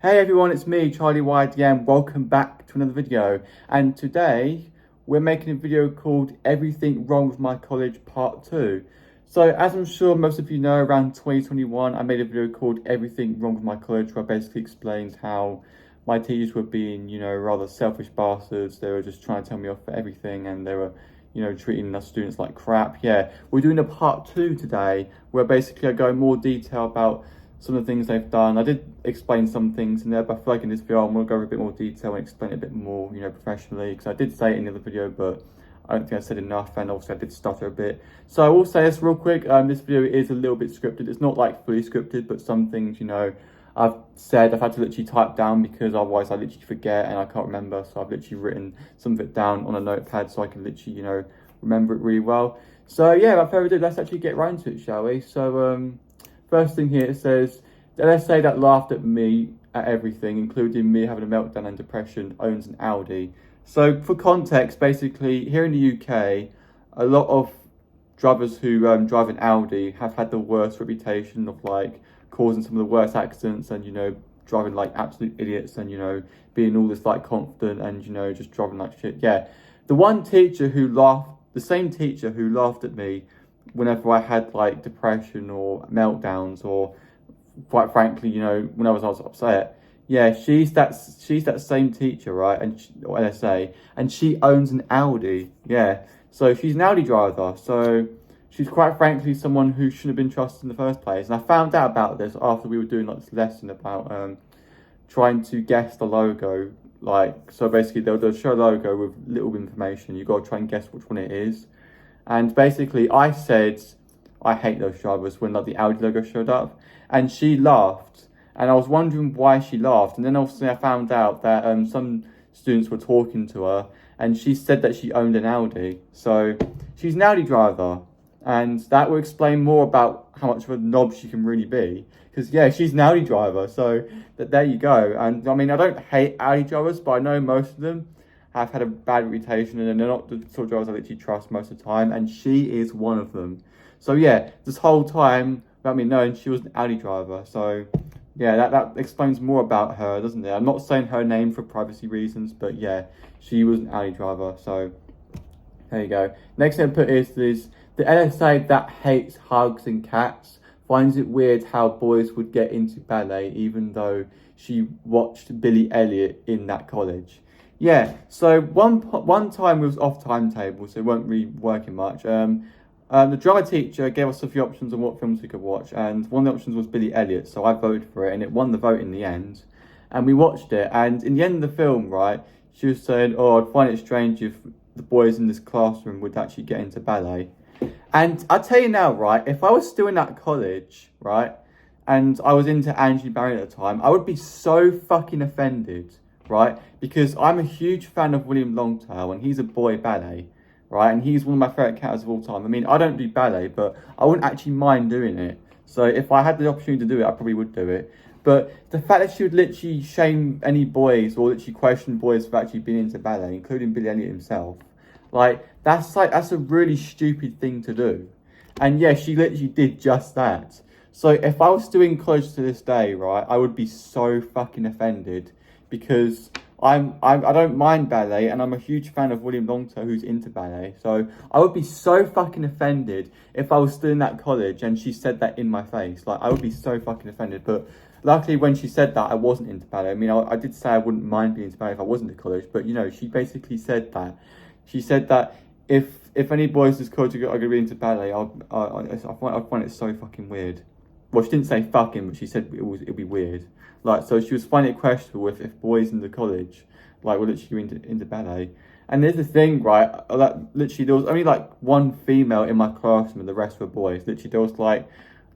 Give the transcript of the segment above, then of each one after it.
Hey everyone, it's me, Charlie White again. Welcome back to another video. And today we're making a video called Everything Wrong with My College Part 2. So as I'm sure most of you know, around 2021, I made a video called Everything Wrong with My College, where I basically explains how my teachers were being, rather selfish bastards. They were just trying to tell me off for everything, and they were, treating us students like crap. Yeah, we're doing a part 2 today, where basically I go in more detail about some of the things they've done. I did explain some things in there, but I feel like in this video I'm going to go over a bit more detail and explain it a bit more, professionally, because I did say it in the other video, but I don't think I said enough, and also I did stutter a bit. So I will say this real quick, this video is a little bit scripted. It's not like fully scripted, but some things, I've said, I've had to literally type down because otherwise I literally forget and I can't remember. So I've literally written some of it down on a notepad so I can literally, remember it really well. So yeah, without further ado, let's actually get right into it, shall we? So, first thing here, it says, the LSA that laughed at me at everything, including me having a meltdown and depression, owns an Audi. So for context, basically, here in the UK, a lot of drivers who drive an Audi have had the worst reputation of like causing some of the worst accidents and, driving like absolute idiots and, being all this like confident and, just driving like shit. Yeah, the same teacher who laughed at me whenever I had like depression or meltdowns, or quite frankly, when I was upset. Yeah, she's that same teacher, right? And or LSA, and she owns an Audi. Yeah, so she's an Audi driver. So she's quite frankly someone who shouldn't have been trusted in the first place. And I found out about this after we were doing like this lesson about trying to guess the logo. Like, so basically they'll show a logo with little information. You got to try and guess which one it is. And basically, I said, I hate those drivers when like the Audi logo showed up, and she laughed, and I was wondering why she laughed. And then obviously I found out that some students were talking to her, and she said that she owned an Audi. So she's an Audi driver, and that will explain more about how much of a knob she can really be. Because yeah, she's an Audi driver, so there you go. And I mean, I don't hate Audi drivers, but I know most of them have had a bad reputation, and they're not the sort of drivers I literally trust most of the time, and she is one of them. So yeah, this whole time, without me knowing, she was an Audi driver. So yeah, that explains more about her, doesn't it? I'm not saying her name for privacy reasons, but yeah, she was an Audi driver. So there you go. Next thing I put is the LSA that hates hugs and cats finds it weird how boys would get into ballet even though she watched Billy Elliot in that college. Yeah, so one time we was off timetable, so it weren't really working much. The drama teacher gave us a few options on what films we could watch, and one of the options was Billy Elliot, so I voted for it, and it won the vote in the end. And we watched it, and in the end of the film, right, she was saying, oh, I'd find it strange if the boys in this classroom would actually get into ballet. And I tell you now, right, if I was still in that college, right, and I was into Angie Barry at the time, I would be so fucking offended, right? Because I'm a huge fan of William Longtail, and he's a boy ballet, right? And he's one of my favourite characters of all time. I mean, I don't do ballet, but I wouldn't actually mind doing it. So if I had the opportunity to do it, I probably would do it. But the fact that she would literally shame any boys or literally question boys for actually being into ballet, including Billy Elliot himself, that's a really stupid thing to do. And yeah, she literally did just that. So if I was still in college to this day, right, I would be so fucking offended, because I don't mind ballet, and I'm a huge fan of William Longtail, who's into ballet. So I would be so fucking offended if I was still in that college and she said that in my face. Like, I would be so fucking offended. But luckily, when she said that, I wasn't into ballet. I mean, I did say I wouldn't mind being into ballet if I wasn't in college, but she basically said that. She said that if any boys in this college are going to be into ballet, I find it so fucking weird. Well, she didn't say fucking, but she said it'd be weird. Like, so she was finding it questionable if boys in the college, like, were literally into ballet. And there's the thing, right, that literally there was only like one female in my classroom and the rest were boys. Literally there was like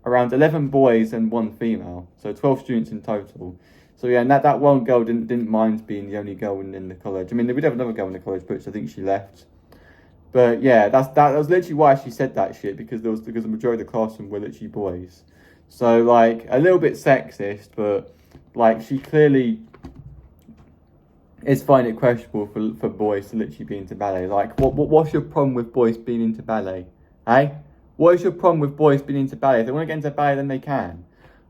around 11 boys and one female, so 12 students in total. So yeah, and that one girl didn't mind being the only girl in the college. I mean, we did have another girl in the college, but I think she left. But yeah, that was literally why she said that shit, because the majority of the classroom were literally boys. So like a little bit sexist, but like she clearly is finding it questionable for boys to literally be into ballet. Like, what's your problem with boys being into ballet? Eh? What is your problem with boys being into ballet? If they want to get into ballet, then they can.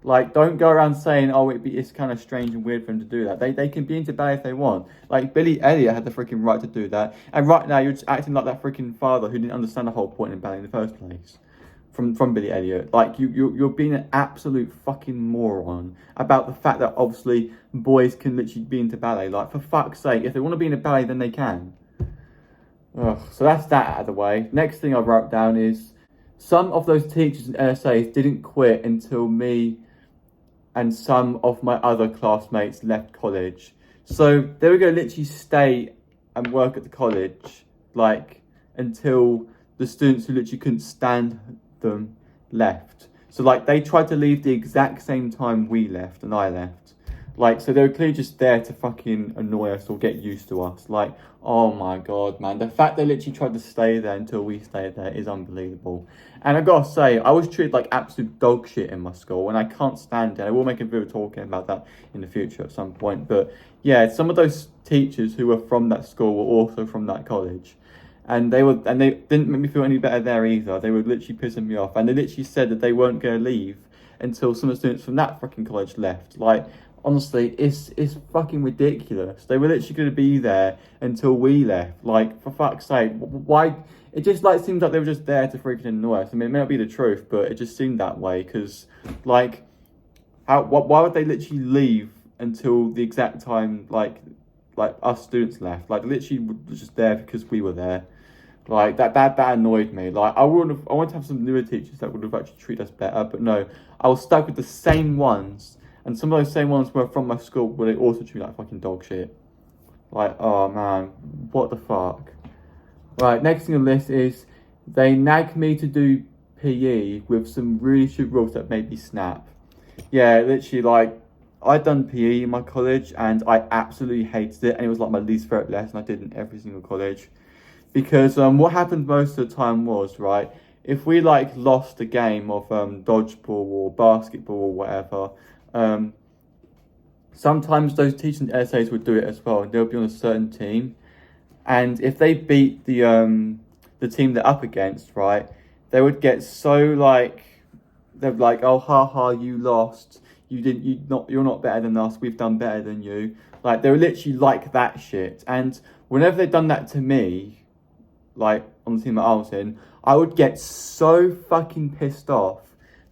Like, don't go around saying, oh, it's kind of strange and weird for them to do that. They can be into ballet if they want. Like, Billy Elliot had the freaking right to do that. And right now, you're just acting like that freaking father who didn't understand the whole point in ballet in the first place. From Billy Elliot. Like, you're being an absolute fucking moron about the fact that, obviously, boys can literally be into ballet. Like, for fuck's sake, if they want to be in a ballet, then they can. Ugh, so that's that out of the way. Next thing I wrote down is some of those teachers and LSAs didn't quit until me and some of my other classmates left college. So they were going to literally stay and work at the college, like, until the students who literally couldn't stand them left. So, like, they tried to leave the exact same time we left and I left. Like, so they were clearly just there to fucking annoy us or get used to us. Like, oh my god, man. The fact they literally tried to stay there until we stayed there is unbelievable. And I gotta say, I was treated like absolute dog shit in my school, and I can't stand it. I will make a video talking about that in the future at some point. But yeah, some of those teachers who were from that school were also from that college. And they didn't make me feel any better there either. They were literally pissing me off. And they literally said that they weren't going to leave until some of the students from that fucking college left. Like, honestly, it's fucking ridiculous. They were literally going to be there until we left. Like, for fuck's sake, why? It just, like, seemed like they were just there to freaking annoy us. I mean, it may not be the truth, but it just seemed that way. Because, like, why would they literally leave until the exact time, like us students left? Like, they literally were just there because we were there. Like, that annoyed me. Like, I wanted to have some newer teachers that would have actually treated us better, but no, I was stuck with the same ones, and some of those same ones were from my school, where they also treat me like fucking dog shit. Like, oh man, what the fuck. Right, next thing on the list is they nagged me to do PE with some really strict rules that made me snap. Yeah, literally, like, I'd done PE in my college and I absolutely hated it, and it was like my least favourite lesson I did in every single college. Because what happened most of the time was, right, if we like lost a game of dodgeball or basketball or whatever, sometimes those teaching essays would do it as well, and they'll be on a certain team. And if they beat the team they're up against, right, they would get so like, they're like, oh, haha, you lost. You're not better than us. We've done better than you. Like, they were literally like that shit. And whenever they'd done that to me, like on the team that I was in, I would get so fucking pissed off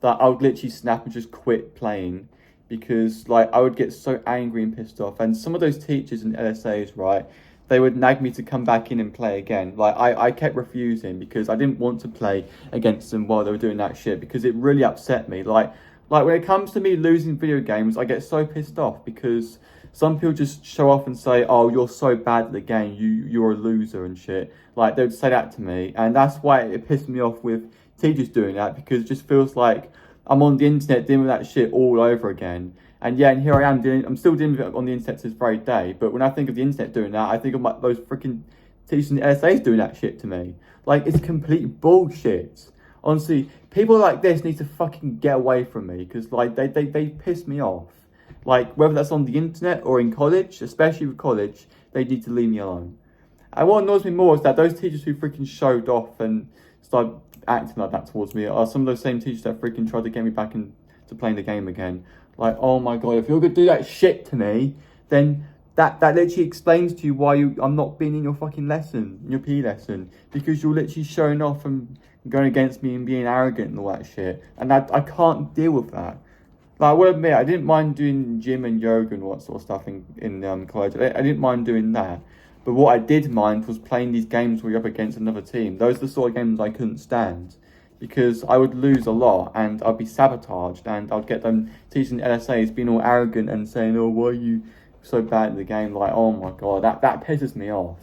that I would literally snap and just quit playing, because like I would get so angry and pissed off. And some of those teachers and LSAs, right, they would nag me to come back in and play again. Like, I kept refusing because I didn't want to play against them while they were doing that shit, because it really upset me. Like when it comes to me losing video games, I get so pissed off because some people just show off and say, oh, you're so bad at the game, you're a loser and shit. Like, they would say that to me, and that's why it pissed me off with teachers doing that, because it just feels like I'm on the internet dealing with that shit all over again. And yeah, and here I am I'm still dealing with it on the internet to this very day, but when I think of the internet doing that, I think of those freaking teachers and LSAs doing that shit to me. Like, it's complete bullshit. Honestly, people like this need to fucking get away from me, because like they piss me off. Like, whether that's on the internet or in college, especially with college, they need to leave me alone. And what annoys me more is that those teachers who freaking showed off and started acting like that towards me are some of those same teachers that freaking tried to get me back into playing the game again. Like, oh my god, if you're gonna do that shit to me, then that literally explains to you why I'm not being in your fucking lesson, in your PE lesson, because you're literally showing off and going against me and being arrogant and all that shit. And I can't deal with that. Like, I will admit, I didn't mind doing gym and yoga and all that sort of stuff in college. I didn't mind doing that. But what I did mind was playing these games where you're up against another team. Those are the sort of games I couldn't stand, because I would lose a lot and I'd be sabotaged, and I'd get them teaching LSAs being all arrogant and saying, oh, why are you so bad at the game? Like, oh my god, that pisses me off.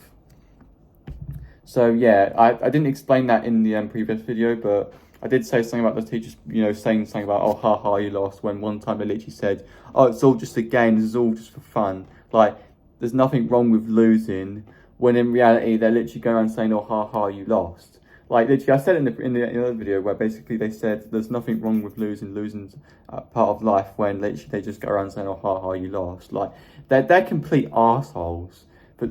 So yeah, I didn't explain that in the previous video, but I did say something about the teachers, saying something about, oh, haha, you lost, when one time they literally said, oh, it's all just a game, this is all just for fun. Like, there's nothing wrong with losing, when in reality, they're literally going around saying, oh, haha, you lost. Like, literally, I said in the other video where basically they said there's nothing wrong with losing's part of life, when literally they just go around saying, oh, haha, you lost. Like, they're complete arseholes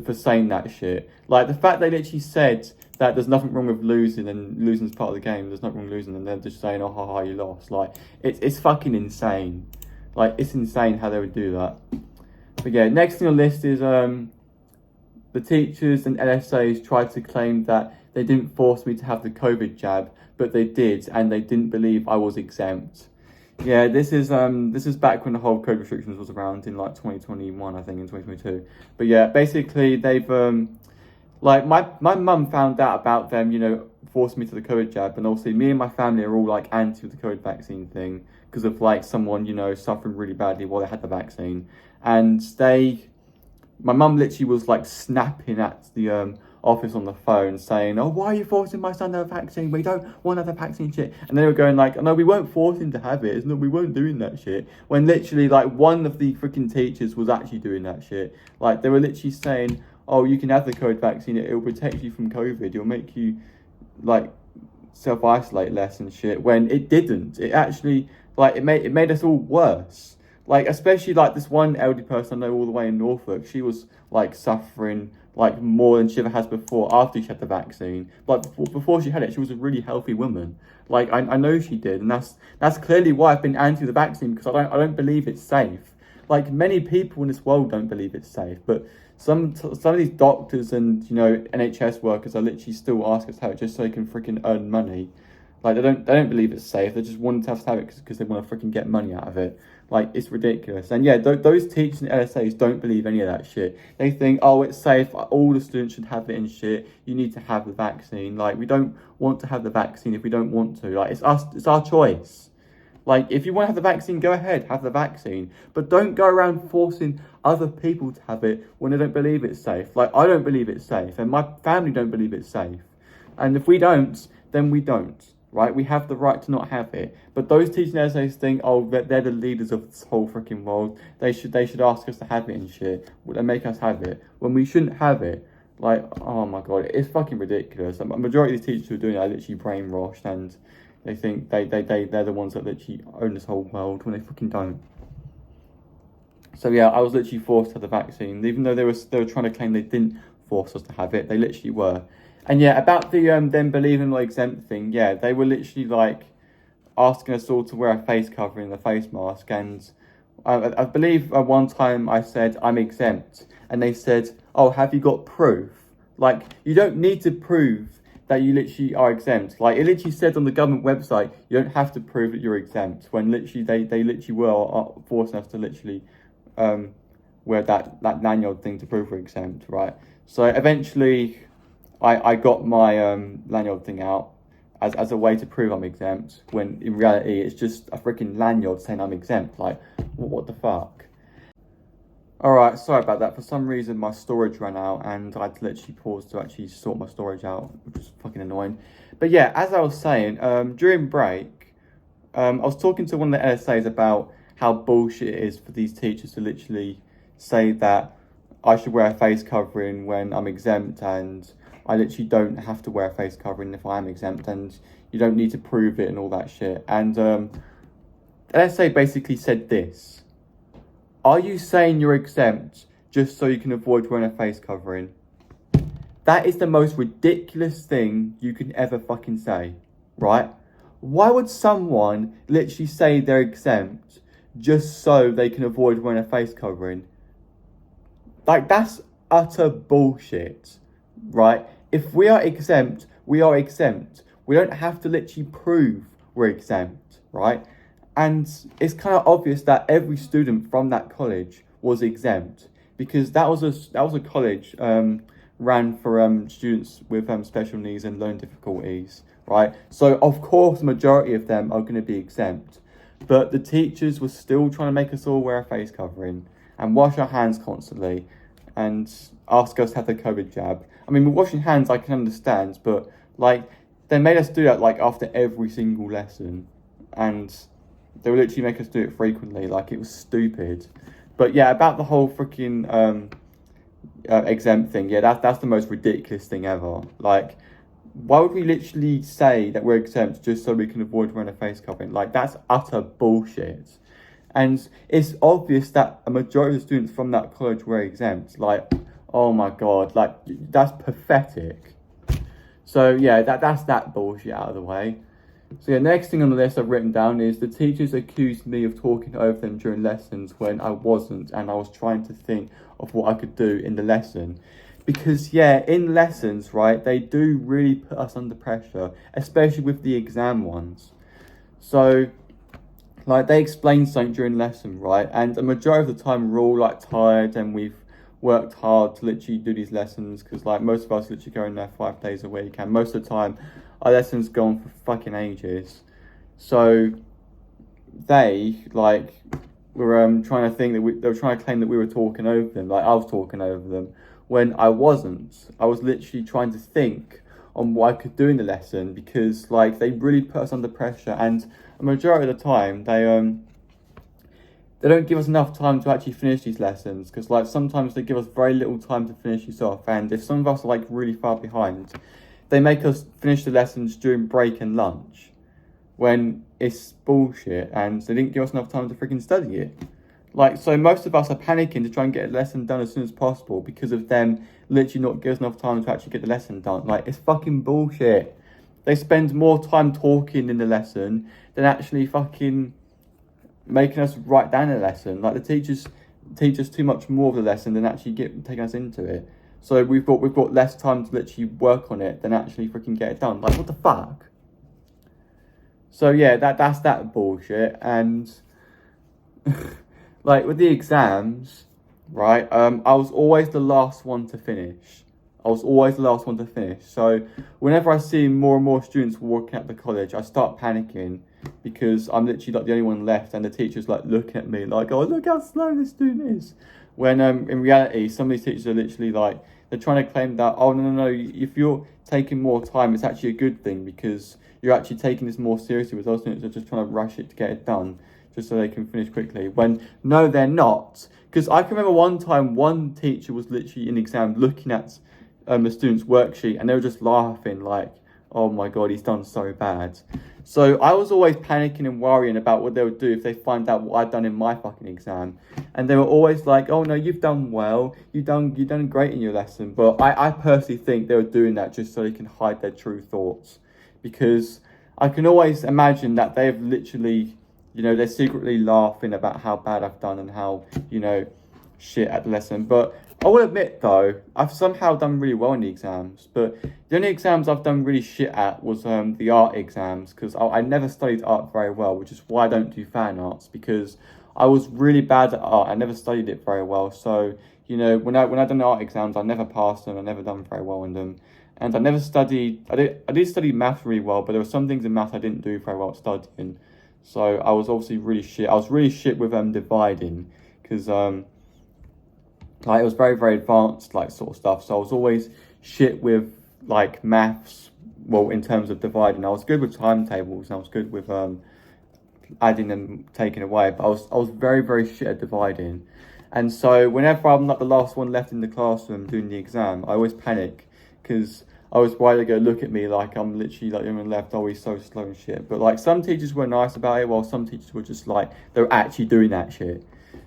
for saying that shit. Like, the fact they literally said that there's nothing wrong with losing, and losing is part of the game. There's nothing wrong with losing, and they're just saying, "Oh, ha ha, you lost." Like it's fucking insane. Like it's insane how they would do that. But yeah, next on the list is the teachers and LSAs tried to claim that they didn't force me to have the COVID jab, but they did, and they didn't believe I was exempt. Yeah, this is back when the whole COVID restrictions was around in like 2021, I think, in 2022. But yeah, basically they've like my mum found out about them, you know, forcing me to the COVID jab, and obviously me and my family are all like anti the COVID vaccine thing because of like someone, you know, suffering really badly while they had the vaccine, and my mum literally was like snapping at the office on the phone saying, "Oh, why are you forcing my son to have a vaccine? We don't want to have a vaccine shit." And they were going like, "No, we weren't forcing to have it. No, we weren't doing that shit." When literally like one of the freaking teachers was actually doing that shit. Like they were literally saying, "Oh, you can have the COVID vaccine. It will protect you from COVID. It'll make you like self-isolate less and shit." When it didn't. It actually like it made us all worse. Like, especially, like, this one elderly person I know all the way in Norfolk, she was, like, suffering, like, more than she ever has before after she had the vaccine. Like, before she had it, she was a really healthy woman. Like, I know she did, and that's clearly why I've been anti the vaccine, because I don't believe it's safe. Like, many people in this world don't believe it's safe, but some of these doctors and, you know, NHS workers are literally still asking us to have it just so they can freaking earn money. Like, they don't believe it's safe. They just want us to have it because they want to freaking get money out of it. Like, it's ridiculous. And yeah, those teachers and LSAs don't believe any of that shit. They think, oh, it's safe. All the students should have it and shit. You need to have the vaccine. Like, we don't want to have the vaccine if we don't want to. Like, it's our choice. Like, if you want to have the vaccine, go ahead, have the vaccine. But don't go around forcing other people to have it when they don't believe it's safe. Like, I don't believe it's safe, and my family don't believe it's safe. And if we don't, then we don't. Right, we have the right to not have it, but those teaching essays think, oh, they're the leaders of this whole freaking world. They should ask us to have it and shit. Would they make us have it when we shouldn't have it? Like, oh my god, it's fucking ridiculous. A majority of these teachers who are doing it are literally brainwashed, and they think they're the ones that literally own this whole world when they fucking don't. So yeah, I was literally forced to have the vaccine, even though they were trying to claim they didn't force us to have it. They literally were. And yeah, about the them believing the exempt thing, yeah, they were literally like asking us all to wear a face covering and a face mask. And I believe one time I said I'm exempt, and they said, "Oh, have you got proof?" Like, you don't need to prove that you literally are exempt. Like, it literally said on the government website, you don't have to prove that you're exempt. When literally they literally were forcing us to literally wear that lanyard thing to prove we're exempt, right? So eventually I got my lanyard thing out as a way to prove I'm exempt, when in reality it's just a freaking lanyard saying I'm exempt. Like, what the fuck? Alright, sorry about that. For some reason my storage ran out and I had to literally pause to actually sort my storage out, which was fucking annoying. But yeah, as I was saying, during break, I was talking to one of the LSAs about how bullshit it is for these teachers to literally say that I should wear a face covering when I'm exempt, and I literally don't have to wear a face covering if I am exempt, and you don't need to prove it and all that shit. And LSA basically said this: are you saying you're exempt just so you can avoid wearing a face covering? That is the most ridiculous thing you can ever fucking say, right? Why would someone literally say they're exempt just so they can avoid wearing a face covering? Like, that's utter bullshit, right? If we are exempt, we are exempt. We don't have to literally prove we're exempt, right? And it's kind of obvious that every student from that college was exempt, because that was a college ran for students with special needs and learning difficulties, right? So of course the majority of them are going to be exempt, but the teachers were still trying to make us all wear a face covering and wash our hands constantly and ask us to have the COVID jab. I mean, with washing hands I can understand, but like, they made us do that like after every single lesson, and they would literally make us do it frequently. Like, it was stupid. But yeah, about the whole freaking exempt thing, yeah, that's the most ridiculous thing ever. Like, why would we literally say that we're exempt just so we can avoid wearing a face covering? Like, that's utter bullshit. And it's obvious that a majority of the students from that college were exempt. Like, oh my god, like, that's pathetic. So yeah, that's that bullshit out of the way. So yeah, next thing on the list I've written down is the teachers accused me of talking over them during lessons when I wasn't, and I was trying to think of what I could do in the lesson. Because yeah, in lessons, right, they do really put us under pressure, especially with the exam ones. So like they explain something during lesson, right, and the majority of the time we're all like tired and we've worked hard to literally do these lessons, because like most of us literally go in there 5 days a week, and most of the time our lessons go on for fucking ages. So they like were trying to think that they were trying to claim that we were talking over them, like I was talking over them, when I wasn't. I was literally trying to think on what I could do in the lesson, because like they really put us under pressure, and a majority of the time they don't give us enough time to actually finish these lessons, because like sometimes they give us very little time to finish these off, and if some of us are like really far behind, they make us finish the lessons during break and lunch, when it's bullshit, and they didn't give us enough time to freaking study it. Like, so most of us are panicking to try and get a lesson done as soon as possible because of them literally not giving us enough time to actually get the lesson done. Like, it's fucking bullshit. They spend more time talking in the lesson than actually fucking making us write down a lesson. Like, the teachers teach us too much more of the lesson than actually taking us into it. So we've got less time to literally work on it than actually freaking get it done. Like, what the fuck? So yeah, that's that bullshit. And like with the exams, right? I was always the last one to finish. So whenever I see more and more students walking out the college, I start panicking, because I'm literally like the only one left, and the teacher's like looking at me like, oh, look how slow this student is. When in reality, some of these teachers are literally like, they're trying to claim that, oh no, if you're taking more time, it's actually a good thing, because you're actually taking this more seriously, with those students are just trying to rush it to get it done, just so they can finish quickly. When no, they're not. Because I can remember one time, one teacher was literally in exam looking at the student's worksheet, and they were just laughing like, oh my god, he's done so bad. So I was always panicking and worrying about what they would do if they find out what I'd done in my fucking exam. And they were always like, oh no, you've done well, you've done great in your lesson. But I personally think they were doing that just so they can hide their true thoughts, because I can always imagine that they've literally, they're secretly laughing about how bad I've done and how, shit at the lesson. But I will admit though, I've somehow done really well in the exams, but the only exams I've done really shit at was the art exams, because I never studied art very well, which is why I don't do fan arts, because I was really bad at art. I never studied it very well. So, when I done art exams, I never passed them, I never done very well in them. And I never studied, I did study math really well, but there were some things in math I didn't do very well at studying. So I was obviously really shit. I was really shit with dividing, because like it was very, very advanced like sort of stuff. So I was always shit with like maths. Well, in terms of dividing, I was good with timetables, and I was good with adding and taking away. But I was very, very shit at dividing. And so whenever I'm not the last one left in the classroom doing the exam, I always panic, because I was worried they're going to look at me like I'm literally like the only one left. Oh, he's so slow and shit. But like some teachers were nice about it, while some teachers were just like, they were actually doing that shit.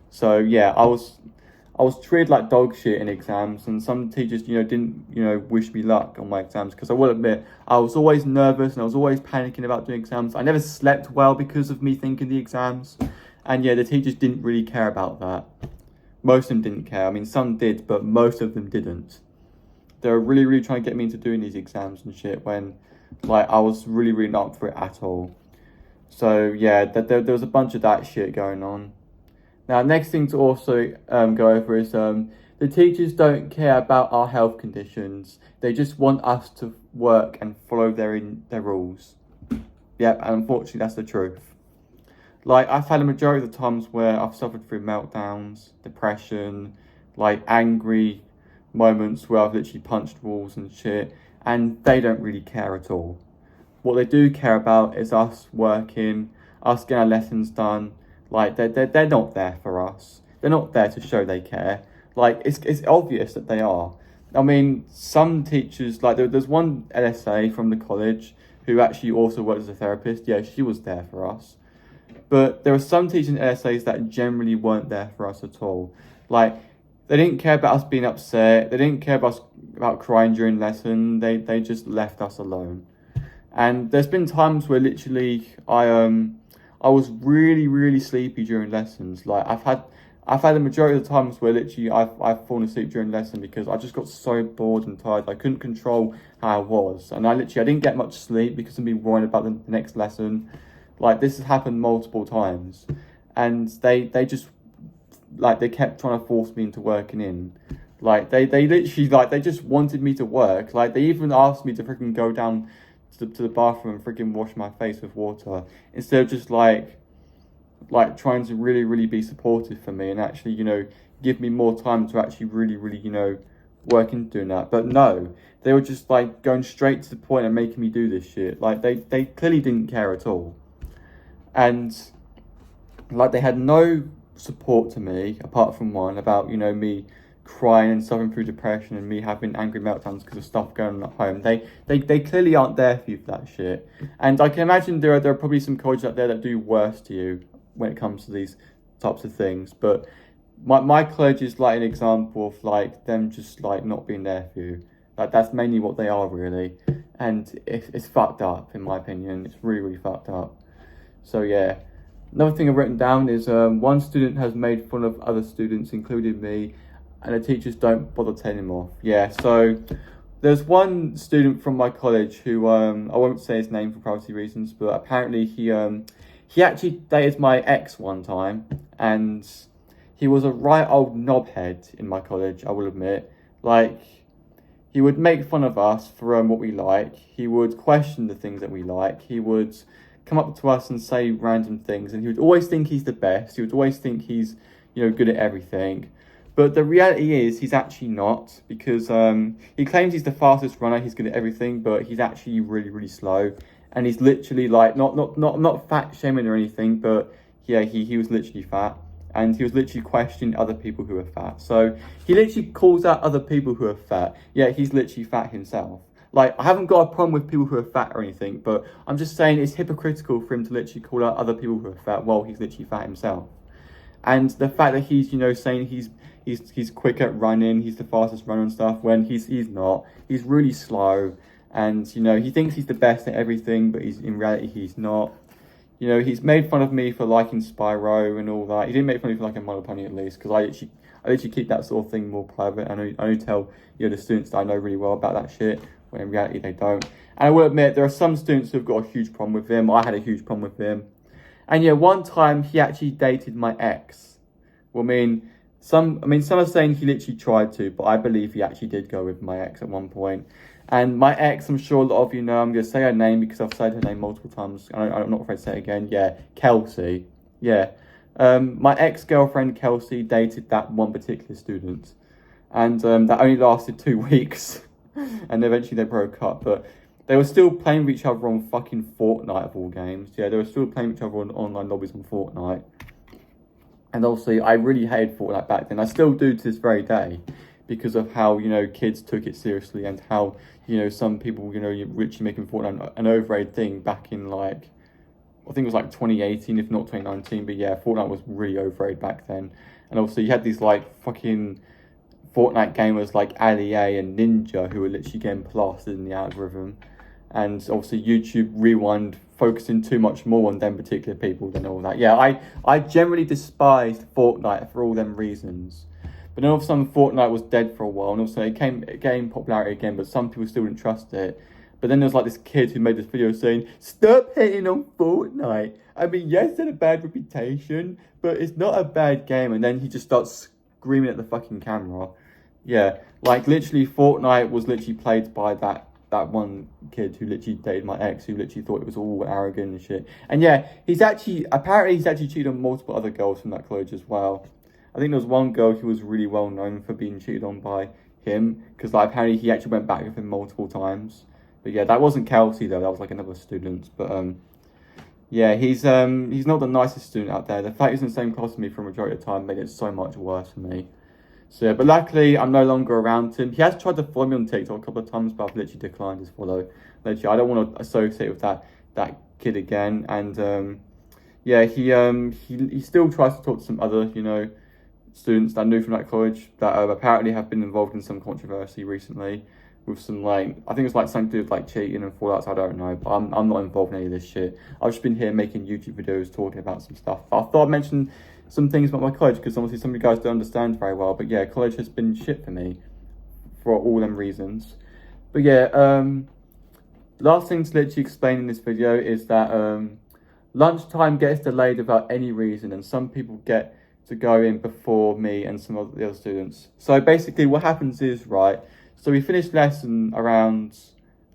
So yeah, I was treated like dog shit in exams, and some teachers, didn't, wish me luck on my exams, because I will admit, I was always nervous and I was always panicking about doing exams. I never slept well because of me thinking the exams. And yeah, the teachers didn't really care about that. Most of them didn't care. I mean, some did, but most of them didn't. They were really, really trying to get me into doing these exams and shit, when like I was really, really not up for it at all. So yeah, there was a bunch of that shit going on. Now, next thing to also go over is the teachers don't care about our health conditions. They just want us to work and follow their rules. Yep, and unfortunately, that's the truth. Like, I've had a majority of the times where I've suffered through meltdowns, depression, like angry moments where I've literally punched walls and shit, and they don't really care at all. What they do care about is us working, us getting our lessons done. Like, they're not there for us. They're not there to show they care. Like, it's obvious that they are. I mean, some teachers, like, there's one LSA from the college who actually also worked as a therapist. Yeah, she was there for us. But there were some teachers in LSAs that generally weren't there for us at all. Like, they didn't care about us being upset. They didn't care about us about crying during lesson, they just left us alone. And there's been times where literally I was really sleepy during lessons. Like I've had the majority of the times where literally I've fallen asleep during lesson because I just got so bored and tired. I couldn't control how I was, and I didn't get much sleep because I've been worrying about the next lesson. Like this has happened multiple times, and they just like they kept trying to force me into working in. Like they literally like they just wanted me to work. Like they even asked me to freaking go down to the bathroom and freaking wash my face with water instead of just like trying to really be supportive for me and actually, you know, give me more time to actually really, you know, work into doing that. But no, they were just like going straight to the point and making me do this shit. Like they clearly didn't care at all. And like they had no support to me apart from one about, you know, me crying and suffering through depression and me having angry meltdowns because of stuff going on at home. They clearly aren't there for you for that shit. And I can imagine there are probably some colleges out there that do worse to you when it comes to these types of things. But my college is like an example of like them just like not being there for you. Like that's mainly what they are really. And it's fucked up in my opinion. It's really fucked up. So yeah. Another thing I've written down is one student has made fun of other students, including me, and the teachers don't bother telling him off. Yeah, so there's one student from my college who I won't say his name for privacy reasons, but apparently he actually dated my ex one time, and he was a right old knobhead in my college, I will admit. Like, he would make fun of us for what we like. He would question the things that we like. He would come up to us and say random things, and he would always think he's the best. He would always think he's, you know, good at everything. But the reality is he's actually not, because he claims he's the fastest runner, he's good at everything, but he's actually really slow. And he's literally like, not fat shaming or anything, but yeah, he was literally fat. And he was literally questioning other people who are fat. So he literally calls out other people who are fat, yet he's literally fat himself. Like, I haven't got a problem with people who are fat or anything, but I'm just saying it's hypocritical for him to literally call out other people who are fat while he's literally fat himself. And the fact that he's, you know, saying he's quick at running, he's the fastest runner and stuff, when he's not. He's really slow, and, you know, he thinks he's the best at everything, but in reality he's not. You know, he's made fun of me for liking Spyro and all that. He didn't make fun of me for liking My Little Pony at least, because I literally keep that sort of thing more private. And I only tell, you know, the students that I know really well about that shit, when in reality they don't. And I will admit, there are some students who've got a huge problem with him. I had a huge problem with him. And yeah, one time he actually dated my ex. Well, some are saying he literally tried to, but I believe he actually did go with my ex at one point. And my ex, I'm sure a lot of you know, I'm going to say her name because I've said her name multiple times. I'm not afraid to say it again. Yeah, Kelsey. Yeah. My ex-girlfriend Kelsey dated that one particular student. And that only lasted 2 weeks. And eventually they broke up. But they were still playing with each other on fucking Fortnite of all games. Yeah, they were still playing with each other on online lobbies on Fortnite. And obviously, I really hated Fortnite back then. I still do to this very day, because of how, you know, kids took it seriously and how, you know, some people, you know, literally making Fortnite an overrated thing back in, like, I think it was like 2018, if not 2019. But yeah, Fortnite was really overrated back then. And obviously, you had these, like, fucking Fortnite gamers like Ali A and Ninja who were literally getting plastered in the algorithm. And obviously YouTube Rewind focusing too much more on them particular people than all that. Yeah, I generally despised Fortnite for all them reasons. But then all of a sudden Fortnite was dead for a while, and also it gained popularity again, but some people still didn't trust it. But then there's like this kid who made this video saying, "Stop hating on Fortnite. I mean, yes, it had a bad reputation, but it's not a bad game." And then he just starts screaming at the fucking camera. Yeah, like literally Fortnite was literally played by that one kid who literally dated my ex, who literally thought it was all arrogant and shit. And yeah, apparently he's actually cheated on multiple other girls from that college as well. I think there was one girl who was really well known for being cheated on by him, because like apparently he actually went back with him multiple times. But yeah, that wasn't Kelsey though, that was like another student. But yeah, he's not the nicest student out there. The fact he's in the same class as me for a majority of the time made it so much worse for me. So yeah, but luckily I'm no longer around him. He has tried to follow me on TikTok a couple of times, but I've literally declined his follow. Literally, I don't want to associate with that kid again. And yeah, he still tries to talk to some other, you know, students that I knew from that college that apparently have been involved in some controversy recently with some like, I think it's like something to do with like cheating and fallouts, I don't know, but I'm not involved in any of this shit. I've just been here making YouTube videos talking about some stuff. I thought I'd mention some things about my college because obviously some of you guys don't understand very well, but yeah, college has been shit for me for all them reasons. But yeah, last thing to literally explain in this video is that lunchtime gets delayed without any reason, and some people get to go in before me and some of the other students. So basically what happens is, right, so we finished lesson around,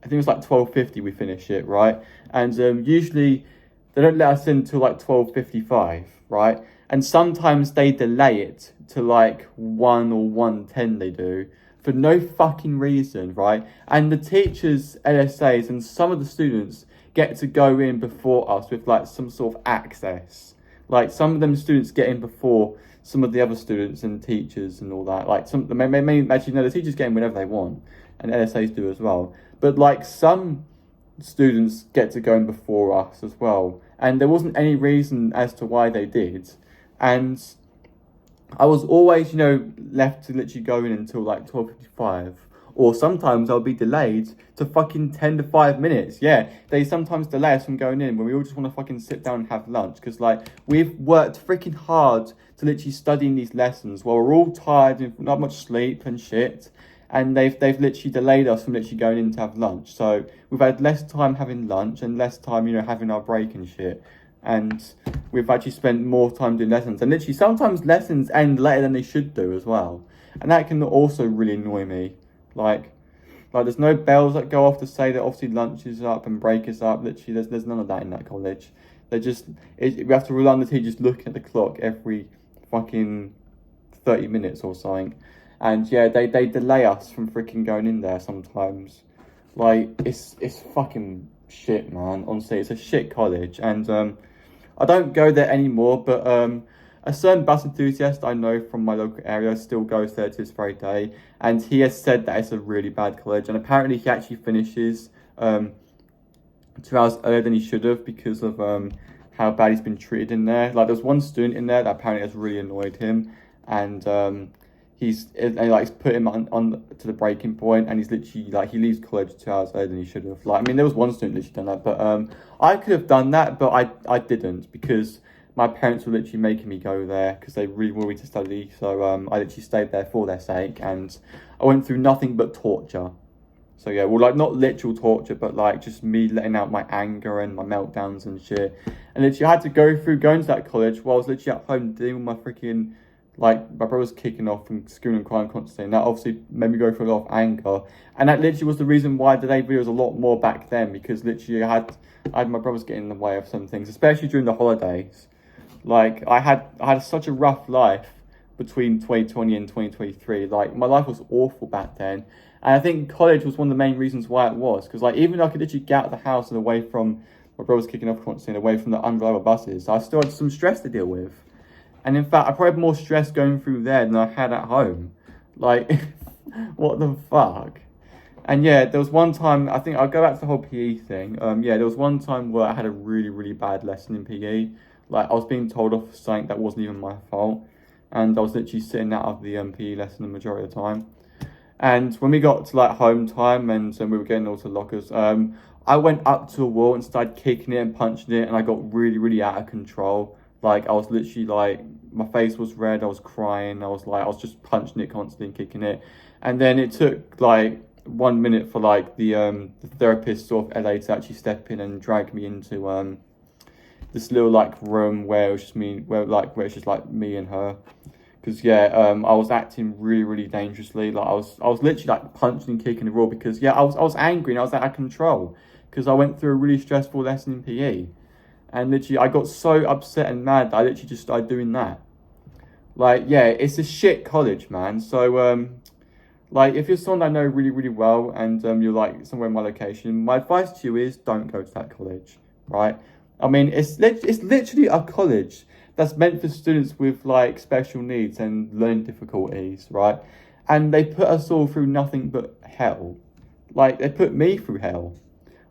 I think it was like 12:50 we finish it, right? And usually they don't let us in until like 12:55, right? And sometimes they delay it to like 1 or 1:10 they do, for no fucking reason, right? And the teachers, LSAs, and some of the students get to go in before us with like some sort of access. Like some of them students get in before some of the other students and teachers and all that. Like some, actually no, the teachers get in whenever they want, and LSAs do as well. But like some students get to go in before us as well, and there wasn't any reason as to why they did. And I was always, you know, left to literally go in until like 12:55. Or sometimes I'll be delayed to fucking 10 to 5 minutes. Yeah, they sometimes delay us from going in when we all just want to fucking sit down and have lunch. Because, like, we've worked freaking hard to literally studying these lessons while we're all tired and not much sleep and shit. And they've literally delayed us from literally going in to have lunch. So we've had less time having lunch and less time, you know, having our break and shit. And we've actually spent more time doing lessons. And literally sometimes lessons end later than they should do as well. And that can also really annoy me. Like there's no bells that go off to say that obviously lunch is up and break is up. Literally, there's none of that in that college. We have to rely on the teachers looking at the clock every fucking 30 minutes or something. And yeah, they delay us from freaking going in there sometimes. Like, it's fucking shit, man. Honestly, it's a shit college. And I don't go there anymore, but a certain bus enthusiast I know from my local area still goes there to this very day, and he has said that it's a really bad college, and apparently he actually finishes 2 hours earlier than he should have because of how bad he's been treated in there. Like, there's one student in there that apparently has really annoyed him, and he's put him on to the breaking point, and he's literally like, he leaves college 2 hours earlier than he should have. Like, I mean, there was one student literally done that, but I could have done that, but I didn't, because my parents were literally making me go there because they really wanted me to study. So I literally stayed there for their sake, and I went through nothing but torture. So yeah, well, like, not literal torture, but like just me letting out my anger and my meltdowns and shit. And literally I had to go through going to that college while I was literally at home dealing with my freaking, like, my brother was kicking off and screaming and crying constantly, and that obviously made me go through a lot of anger. And that literally was the reason why I delayed videos a lot more back then, because literally I had my brothers getting in the way of some things, especially during the holidays. Like, I had such a rough life between 2020 and 2023. Like, my life was awful back then. And I think college was one of the main reasons why it was. Because, like, even though I could literally get out of the house and away from my brother's kicking off constantly, away from the unreliable buses, I still had some stress to deal with. And in fact, I probably had more stress going through there than I had at home. Like, what the fuck? And yeah, there was one time, I think I'll go back to the whole PE thing. Yeah, there was one time where I had a really, really bad lesson in PE. Like, I was being told off for something that wasn't even my fault. And I was literally sitting out of the PE lesson the majority of the time. And when we got to like home time and we were getting all to lockers, I went up to a wall and started kicking it and punching it. And I got really, really out of control. Like, I was literally like, my face was red, I was crying. I was just punching it constantly and kicking it. And then it took like 1 minute for like the therapist sort of LA to actually step in and drag me into this little like room where it was just me, where it's just like me and her. Because yeah, I was acting really, really dangerously. Like, I was literally like punching and kicking the wall because yeah, I was angry and I was out of control because I went through a really stressful lesson in PE, and literally I got so upset and mad that I literally just started doing that. Like, yeah, it's a shit college, man. So like, if you're someone I know really, really well and you're like somewhere in my location, my advice to you is don't go to that college, right? I mean, it's literally a college that's meant for students with like special needs and learning difficulties, right? And they put us all through nothing but hell. Like, they put me through hell.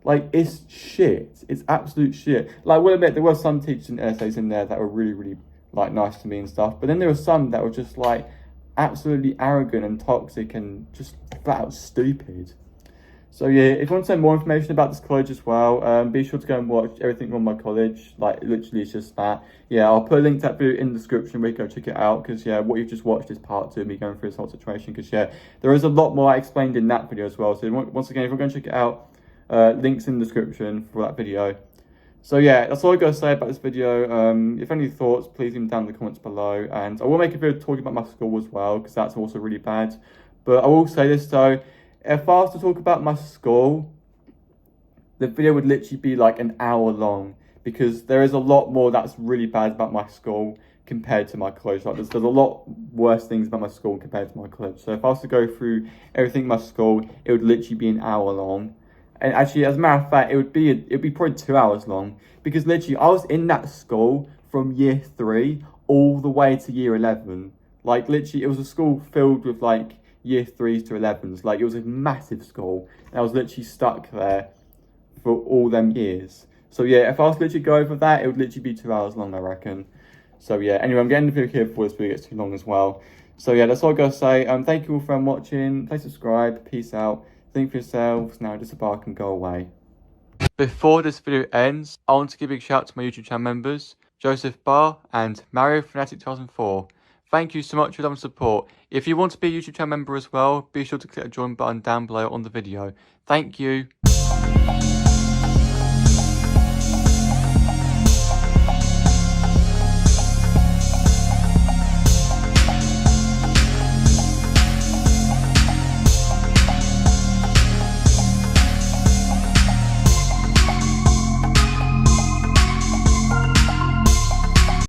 Like, it's shit. It's absolute shit. Like, I will admit, there were some teachers and essays in there that were really, really like nice to me and stuff. But then there were some that were just like absolutely arrogant and toxic and just flat out stupid. So yeah, if you want to know more information about this college as well, be sure to go and watch everything on my college. Like literally it's just that. Yeah, I'll put a link to that video in the description where you go check it out, because yeah, what you've just watched is part 2 of me going through this whole situation, because yeah, there is a lot more I explained in that video as well. So once again, if you're going to check it out, links in the description for that video. So yeah, that's all I got to say about this video. If any thoughts, please leave them down in the comments below. And I will make a video talking about my school as well, because that's also really bad. But I will say this though, if I was to talk about my school, the video would literally be like an hour long, because there is a lot more that's really bad about my school compared to my college. Like there's a lot worse things about my school compared to my college. So if I was to go through everything in my school, it would literally be an hour long. And actually, as a matter of fact, it'd be probably 2 hours long, because literally I was in that school from year 3 all the way to year 11. Like literally, it was a school filled with like year 3s to 11s. Like it was a massive school, and I was literally stuck there for all them years. So yeah, if I was to literally go over that, it would literally be 2 hours long, I reckon. So yeah, anyway, I'm getting the video here before this video gets too long as well. So yeah, that's all I gotta say. Thank you all for watching. Please subscribe. Peace out. Think for yourselves. Now disembark and go away. Before this video ends, I want to give a big shout out to my YouTube channel members, Joseph Barr and MarioFanatic 2004. Thank you so much for your love and support. If you want to be a YouTube channel member as well, be sure to click the join button down below on the video. Thank you.